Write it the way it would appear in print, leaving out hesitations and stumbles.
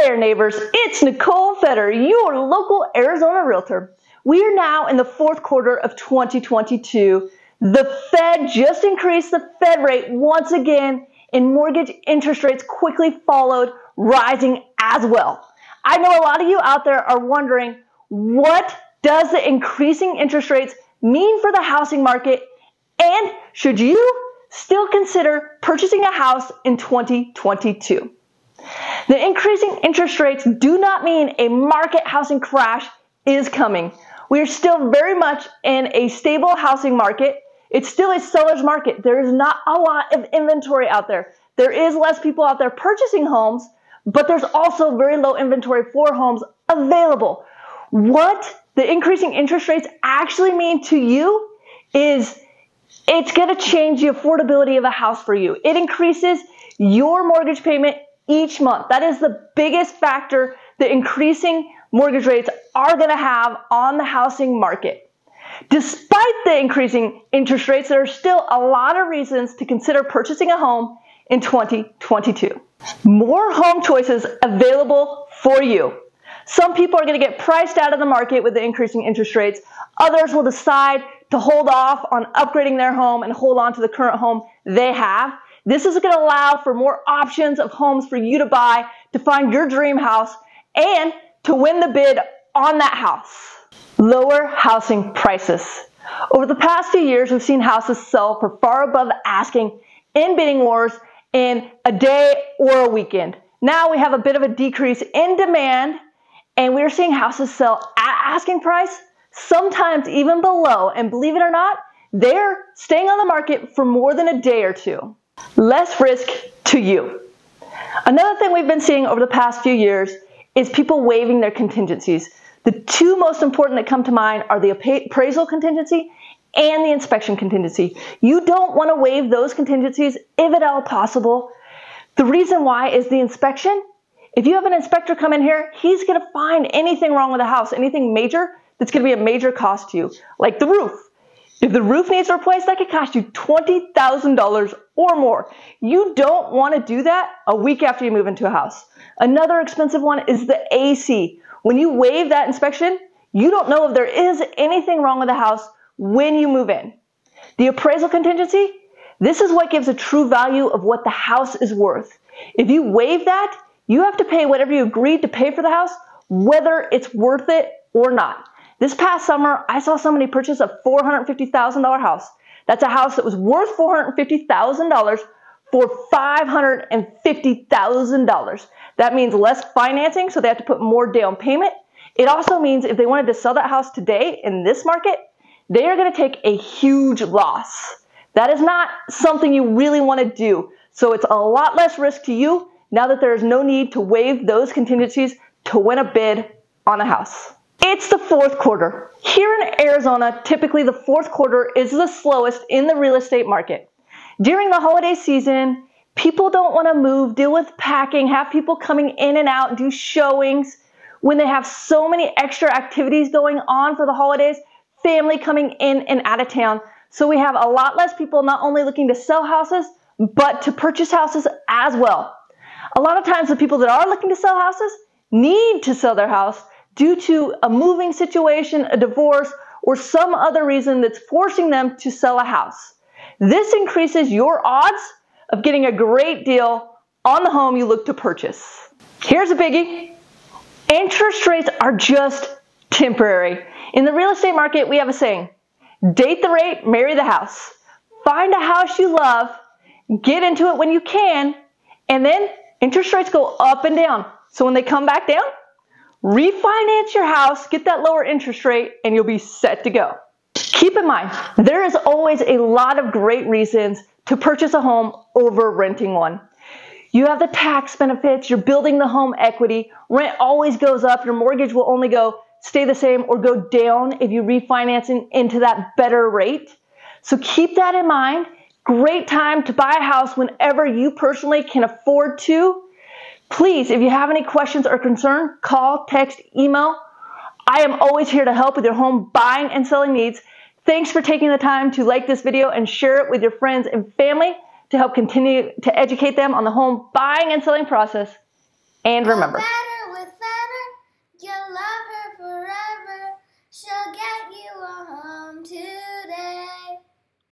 there, neighbors. It's Nicole Fetter, your local Arizona realtor. We are now in the fourth quarter of 2022. The Fed just increased the Fed rate once again, and mortgage interest rates quickly followed, rising as well. I know a lot of you out there are wondering, what does the increasing interest rates mean for the housing market, and should you still consider purchasing a house in 2022? The increasing interest rates do not mean a market housing crash is coming. We are still very much in a stable housing market. It's still a seller's market. There is not a lot of inventory out there. There is less people out there purchasing homes, but there's also very low inventory for homes available. What the increasing interest rates actually mean to you is it's going to change the affordability of a house for you. It increases your mortgage payment each month. That is the biggest factor that increasing mortgage rates are going to have on the housing market. Despite the increasing interest rates, there are still a lot of reasons to consider purchasing a home in 2022. More home choices available for you. Some people are going to get priced out of the market with the increasing interest rates. Others will decide to hold off on upgrading their home and hold on to the current home they have. This is going to allow for more options of homes for you to buy, to find your dream house, and to win the bid on that house. Lower housing prices. Over the past few years, we've seen houses sell for far above asking in bidding wars in a day or a weekend. Now we have a bit of a decrease in demand, and we're seeing houses sell at asking price, sometimes even below. And believe it or not, they're staying on the market for more than a day or two. Less risk to you. Another thing we've been seeing over the past few years is people waiving their contingencies. The two most important that come to mind are the appraisal contingency and the inspection contingency. You don't want to waive those contingencies if at all possible. The reason why is the inspection. If you have an inspector come in here, he's going to find anything wrong with the house, anything major that's going to be a major cost to you, like the roof. If the roof needs replaced, that could cost you $20,000 or more. You don't want to do that a week after you move into a house. Another expensive one is the AC. When you waive that inspection, you don't know if there is anything wrong with the house when you move in. The appraisal contingency, this is what gives a true value of what the house is worth. If you waive that, you have to pay whatever you agreed to pay for the house, whether it's worth it or not. This past summer, I saw somebody purchase a $450,000 house. That's a house that was worth $450,000 for $550,000. That means less financing, so they have to put more down payment. It also means if they wanted to sell that house today in this market, they are going to take a huge loss. That is not something you really want to do. So it's a lot less risk to you now that there is no need to waive those contingencies to win a bid on a house. It's the fourth quarter. Here in Arizona, typically the fourth quarter is the slowest in the real estate market. During the holiday season, people don't want to move, deal with packing, have people coming in and out, do showings. When they have so many extra activities going on for the holidays, family coming in and out of town. So we have a lot less people not only looking to sell houses, but to purchase houses as well. A lot of times the people that are looking to sell houses need to sell their house due to a moving situation, a divorce, or some other reason that's forcing them to sell a house. This increases your odds of getting a great deal on the home you look to purchase. Here's a biggie. Interest rates are just temporary. In the real estate market, we have a saying, date the rate, marry the house. Find a house you love, get into it when you can, and then interest rates go up and down. So when they come back down, refinance your house, get that lower interest rate, and you'll be set to go. Keep in mind, there is always a lot of great reasons to purchase a home over renting one. You have the tax benefits, you're building the home equity, rent always goes up, your mortgage will only stay the same or go down if you refinance into that better rate. So keep that in mind. Great time to buy a house whenever you personally can afford to. Please, if you have any questions or concern, call, text, email. I am always here to help with your home buying and selling needs. Thanks for taking the time to like this video and share it with your friends and family to help continue to educate them on the home buying and selling process. And remember,